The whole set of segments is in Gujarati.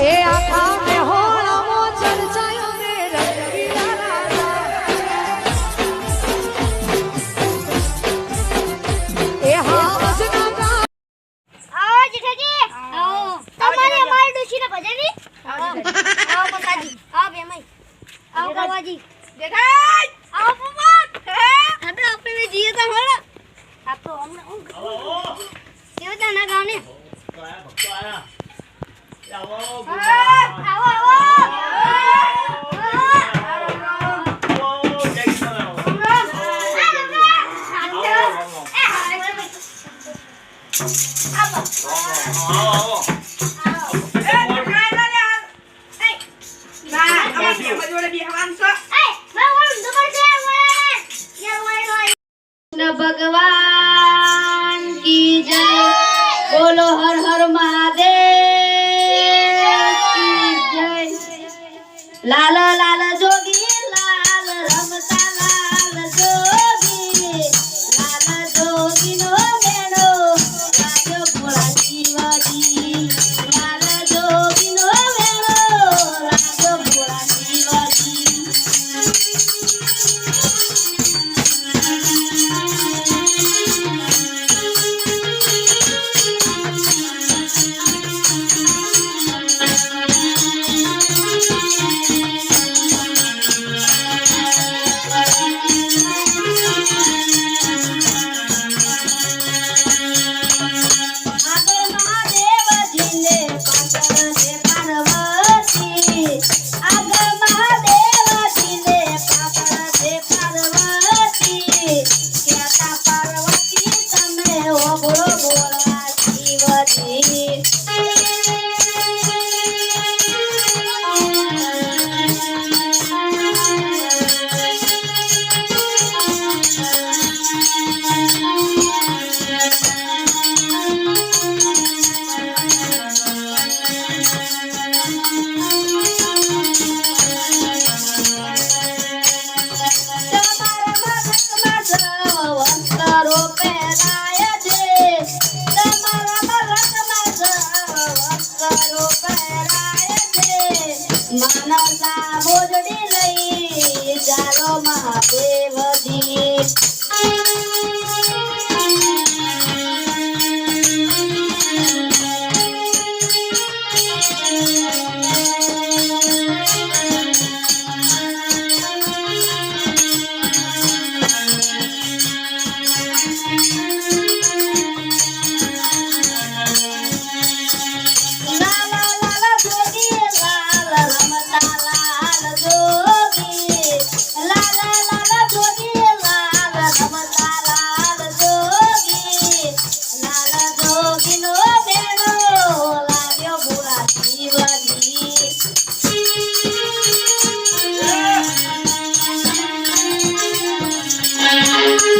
એ આખા મે હોળમો ચર્ચાયો મે રંગીલા રાજા એ હાવસના આવો જેઠાજી આવો તમારે અમારી ડોશીને ભજવી આવો મકાજી આવો બેમાઈ આવો બાવાજી જેઠાજ આવો પપ્પા આપણે આપણે જીએ તો હળ આ તો અમને આવો કેવતા ના ગાવને ભક્તો આયા આવો આવો भगवान की जय बोलो हर हर महादेव की जय लाल लाल जोगी लाल रमता लाल जोगी नो मेनो राजो भोला शिवाजी लाल जोगी नो मेनो राजो भोला शिवाजी માનસા બોજડી લઈ ચાલો મહાદેવજી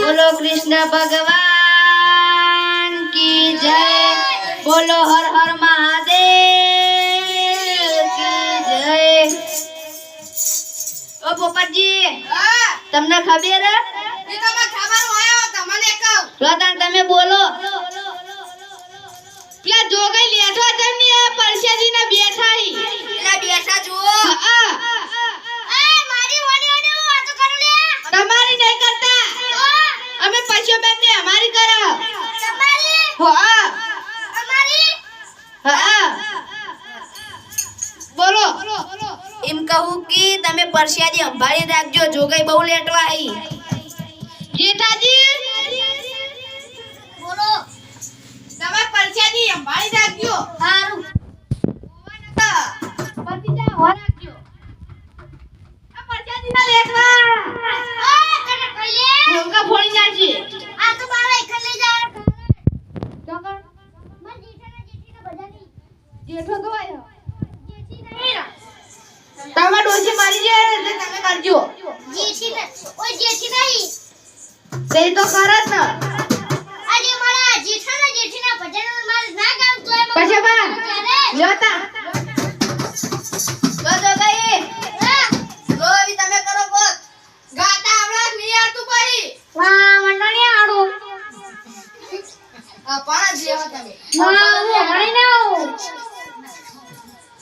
बोलो कृष्ण भगवान की जय बोलो हर हर महादेव की जय ओ पोपटजी તમને ખબર હે એ તો મને ખબર હોય તમને કહું લતાન તમે બોલો પેલા જોગઈ લેઠો તમને પરસેજી ના બેઠા હી પેલા બેઠા જુઓ હા એ મારી ઓડી ઓડી આ તો કરું લે તમારી નહીં કરતા અમે પશુ બેન અમારી કરો તમારી હો અમારી હા બોલો એમ કહું કે તમે પરસ્યાજી સંભાળી રાખજો જોગઈ બહુ લેટવા આવી જેઠાજી બોલો તમે પરસ્યાજી સંભાળી રાખજો સારું પતિ જા હો રાખજો આ પરસ્યાજી ના લેટવા ઓ તને કઈ લે ભોંગા ફોડી નાખી આ તો બારે એકલ લઈ જા જોગણ મન જેઠીને બજાની જેઠો ગવાય જેઠી નહીં તમાર ડોસી મારી જે એટલે તમે કરજો જેઠી ને ઓય જેઠી નહીં તે તો કરત ને આજે મારા જેઠીના ભજન માર ના ગામ તોય પછી બા જોતા જો ગઈ જો આવી તમે કરો બોલ ગાતા આવડા નહીં આવતું પડી વાહ મંડળી આડું પણ જ લેવા તમે વાહ હું હણી ના આવું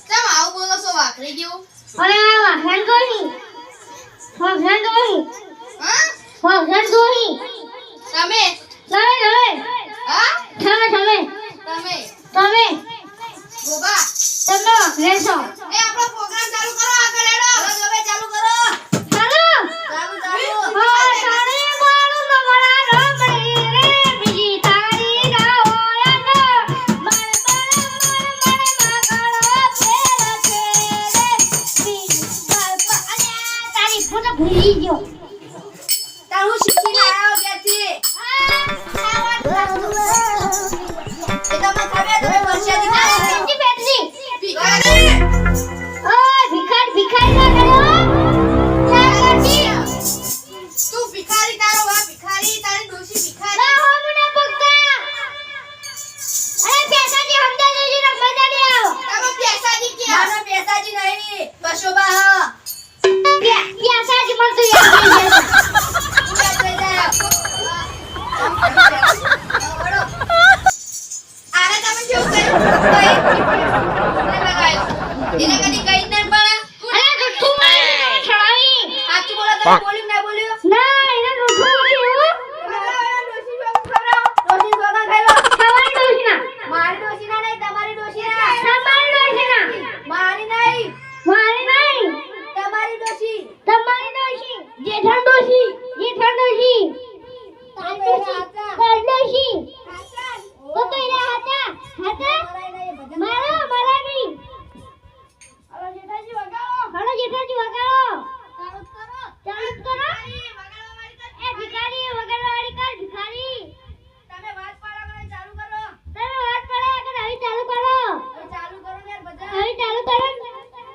તમે વાખરી ગયું અરે આ વાહન કોની વાહન કોની હા વાહન કોની તમે હા તમે ગોબા તમે લેશો એ આપણો પ્રોગ્રામ ચાલુ કરો આગળ હેડો હવે ચાલુ કરો ચાલો ચાલુ તારી મારું નમણા રમણી રે બીજી તારી ના હોય ને મન તારી ફોટો ભૂલી ગયો તારું શીખીને આવ્યો ક્યાંથી એ તમે ખબર તમે વર્ષાથી બેટરી બેટરી ભિખારી ઓય ભિખારી ના કર્યો ચા કરતી તું ભિખારી તારો વા ભિખારી તારી ડોશી ભિખારી ના હો મને પગતા અરે પેસાજી હમદા જોજી ને મજા નહીં આવો તમે પેસાજી કે મારા પેસાજી નહીં બશોબા હ પેસાજી મન તો યાદ નહીં આને તમે કેવું કર્યું એને કદી કઈ ન પડે અરે જુઠ્ઠું છડાવી સાચું બોલો તમે બોલ્યું ના બોલ્યું ના એને જુઠ્ઠું બોલ્યું ડોશી સોગા ખાઈલો ખવાય ડોશીના મારી ડોશીના નહીં તમારી ડોશીના તમારી ડોશીના મારી નહીં મારી નહીં તમારી ડોશી તમારી ડોશી જેઠાણ ડોશી તારી ડોશી તો એના હતા મારા નહીં હલો જેઠાજી વગાડો હાલો જેઠાજી વગાડો ચાલુ કરો એ ભિખારી વગાડવાળી કર ભિખારી તમે વાત પાડો ચાલુ કરો તમે વાત પડે કે હવે ચાલુ કરો ચાલુ કરો યાર બધા હવે ચાલુ કરો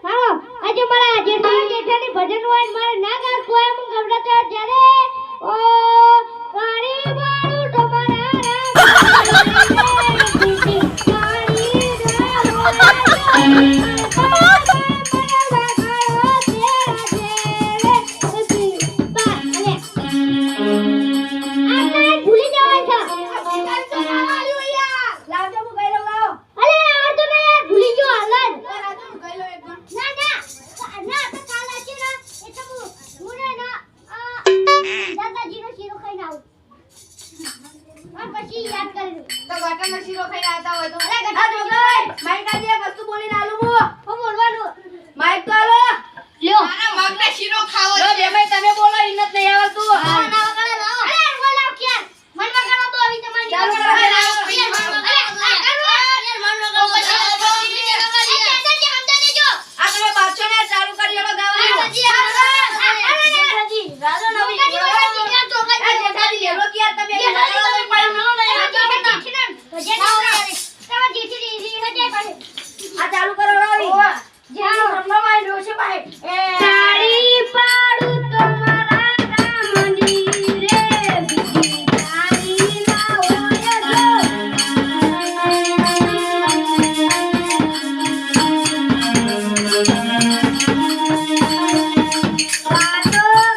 હાલો આજે મારા જેઠાની ભજન હોય મારે ના ગાવ કોઈ હું ગવડાતો જ્યારે ઓ કાળી વાળું તમારા ભૂલી જવાય છે લાવજો હું ગઈ લઉં લાવો અરે આ તો ને યાર ભૂલી ગયો હાલત લાવજો હું ગઈ લઉં એકદમ ના તો કાલ આછી ના એ તો હું ને ના દાદાજીનો શીરો ખાઈને આવું અને પછી યાદ કરી તો ગટરનો શીરો ખાઈને આવતા હોય તો અરે ગટર આ જો ગઈ માઈક આ જે વસ્તુ બોલીને આલું હું હું બોલવાનું માઈક તો આલો લ્યો મારા મગને શીરો ખાવો છે બેભાઈ તમે બોલો ઇન્નત નહીં આવતું ના વગડે લાવો અરે બોલાવ ક્યાં મન વગડો તો આવી તમારી ચાલો કરો લાવો પછી મન વગાડો. આ તમે બાદશો ને ચાલુ કરી એનો ગાવાનું જેઠાજી લેલો કે યાર તમે આ ચાલુ કરો રાવી તાળી પાડું તમારા રામની રે બીજી તાળી ના હોય પાડો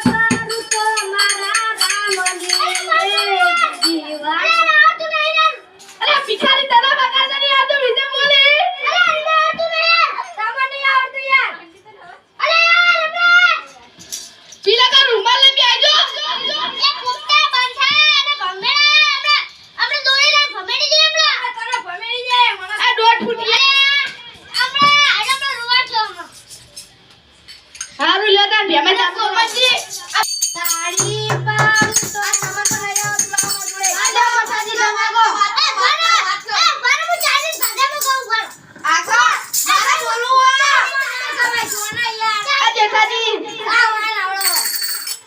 પાડું તમારા રામની રે બીજી અરે ભિખારી તને બગાડતા નહીં આવતું બીજે બોલે અરે આવતું નહીં તમને નહીં આવડતું યાર અરે યાર પીલા કા રૂમાલ લઈ આવજો એ કુત્તા બંધા અને ભમેડા આપણે દોરીને ભમેડી દે આપણે તને ભમેડી જાય મને આ દોઢ ફૂટી આપણે રૂવા છો હારું લ્યો તાર ભેમે જાતો પછી તાળી પાડું તો આજા મસાજી લગાવો હું ચાલીસ ભાષામાં કહું છું આખો મારે બોલું આ જેઠાજી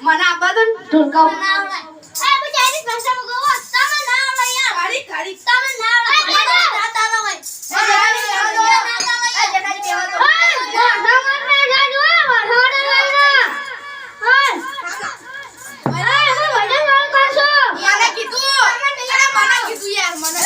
મને આપવા દો ને ઢોલકાઓ કાઢી કાઢી મને કીધું યાર મને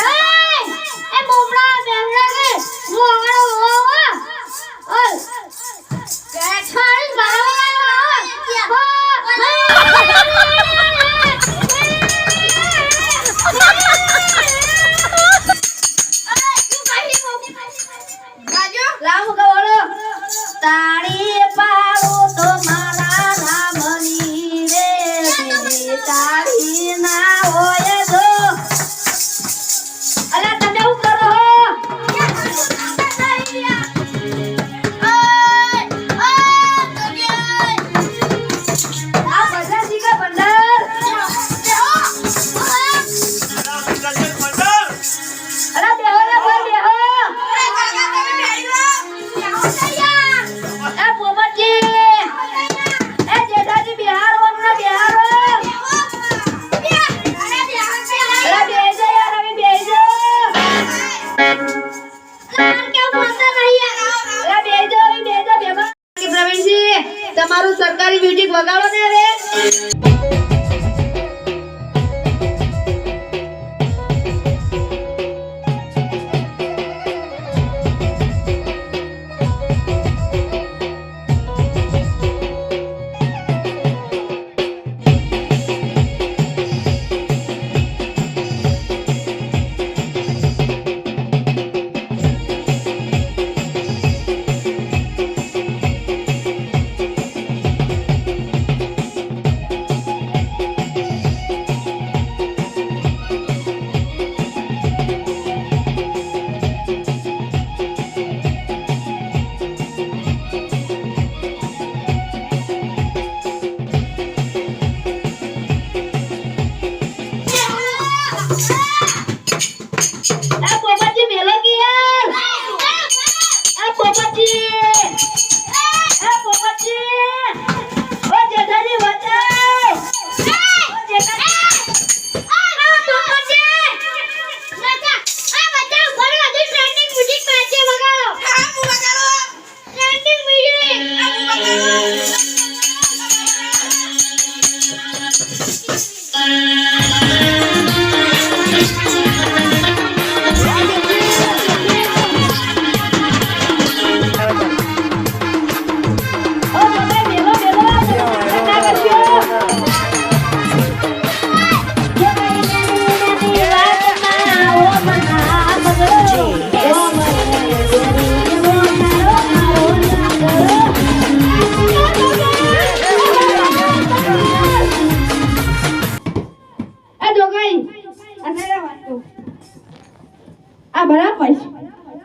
તાળી પાડો તો મારા રામની રે બીજી તાળી ના હોય જો અલા તમે શું કરો આ બધા શીખા ભંડાર અલા બેહો ના ભાઈ બેહો એ પોપટજી એ જેઠાજી બિહાર વગના બિહાર અલા બેહજો યાર હવે બેહજો પ્રવીણજી તમારું સરકારી મ્યુઝિક વગાડો ને હવે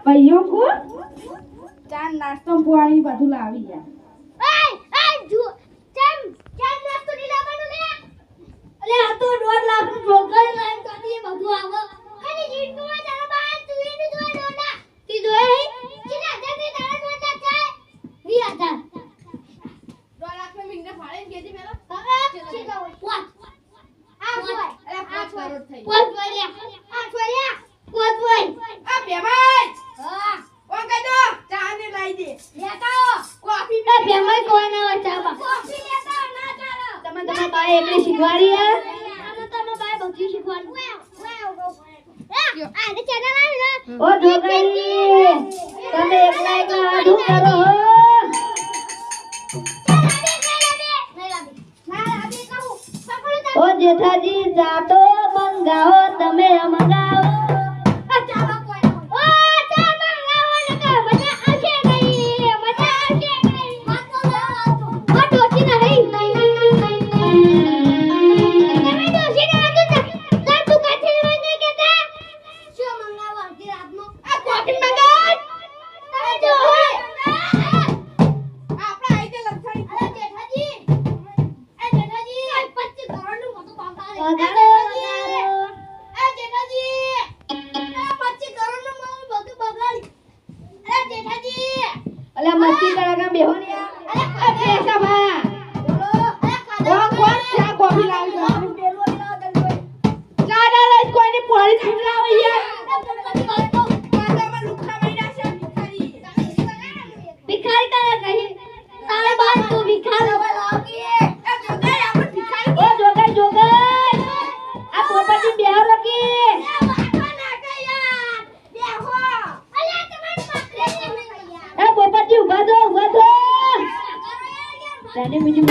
ભાઈઓ કો ચાર નાસ્તો પોણી બધું લાવી યાર નાસ્તો ની લાવવાનું લે અલે આ તો 1.5 લાખ નું જોગર લાઈન તો એ બધું આવો અને જીત કો તારા બા તું એની જોઈ ડોડા તી જોઈ કિના જતી તારા ડોડા ચાય 20000 2 લાખ મે મિંગને ફાળે કેજી મેલો હા ચીકા હોય પોચ આ હોય અલે 5 કરોડ થઈ પોચ બોલ્યા 8 બોલ્યા પોચ બોલ આ બેમાઈ હા ઓ કઈ દો ચા ને લાઈ દે લેતા કોફી પે બેમાઈ કોઈ ના ચા કોફી લેતા ના ચાલો તમે તમારા બાએ એકલી શીખવાડી યાર તમે બાએ બધું શીખવાડી આ ને ચેનલ આવી ને ઓ ઢોકળી તમે એકલા એકલા આધું કરો ઓ જેઠાજી જાતો મંગાવો તમે મંગાવો मस्ती करेगा बेहोनिया अरे ऐसा भा वो कौन चा कॉफी लावी ज्यादा रात कोई ने पानी ठंडा भैया भिखारी का कहीं सारे बात तो भिखारी ओ जोगे आ पोपटी बिहार रखी ए पोपटी उभा दो Tadi minum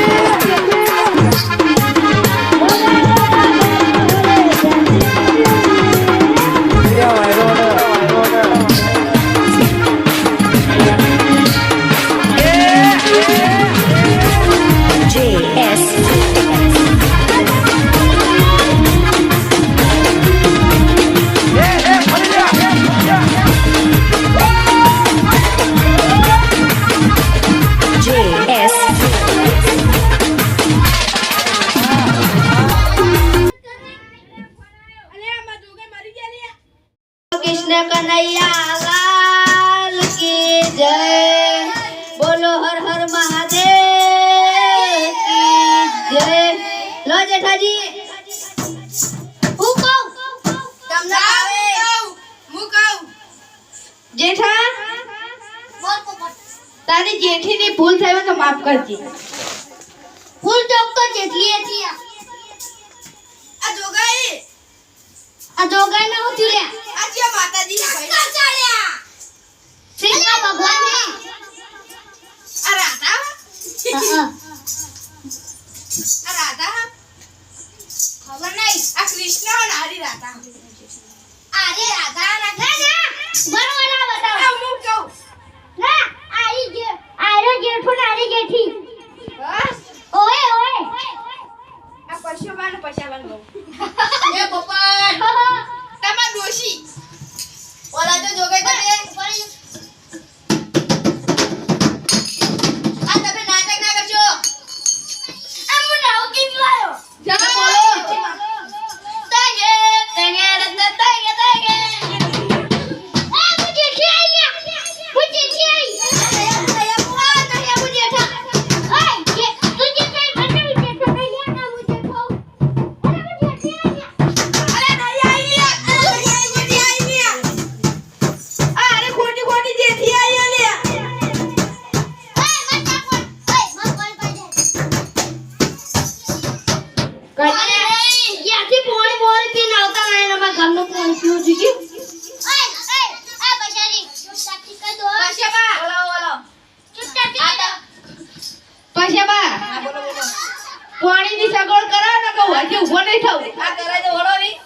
જેઠાજી હું કહું તમને આવે હું કહું જેઠા બોલ પોપટ તારી જેઠીની ભૂલ થઈ હોય તો માફ કરજે ફૂલ ચોક તો જેટલી હતી આ જોગાઈ આ જોગાઈ ના ઉઠ્યું લે આ જે માતાજી ના ભાઈ ચાલ્યા શ્રી ભગવાન હે આ રાધા હા આ રાધા ખબર નહીં આ કૃષ્ણ અને હરી રાધા આરે રાધા રાધા ના બરોબર ના બતાવો આ હું કહું ના આરી જે આરો જેઠો નારી જેઠી બસ ઓએ ઓએ આ પશુબાન કહું એ પપ્પા તમાર ડોશી ઓલા તો જોગે તમે આ તમે નાટક ના કરજો આ હું નાવ કેમ લાયો જરા બોલો તાગે તાગે રત્ન તાગે તાગે આ મુજે ખેલ્યા મુજે ખેઈ આ મુજે થા ઓય કે તુજે કઈ બને મુજે તો કઈ ના મુજે ખાઉ અરે મુજે ખેલ્યા અરે નહીં આઈ લ્યા આ અરે ખોટી ખોટી જેથી આઈ લ્યા ક્યાંથી પોણી પોણી પીને આવતા નહીં અમે ઘરનું પોણી પીવું જોઈએ પશુબા બોલો પશુબા હા બોલો બોલો પાણીની સગવડ કરાવ ને કહું હજી ઊભો નહીં થાવ આ કરાય તો વળો નહીં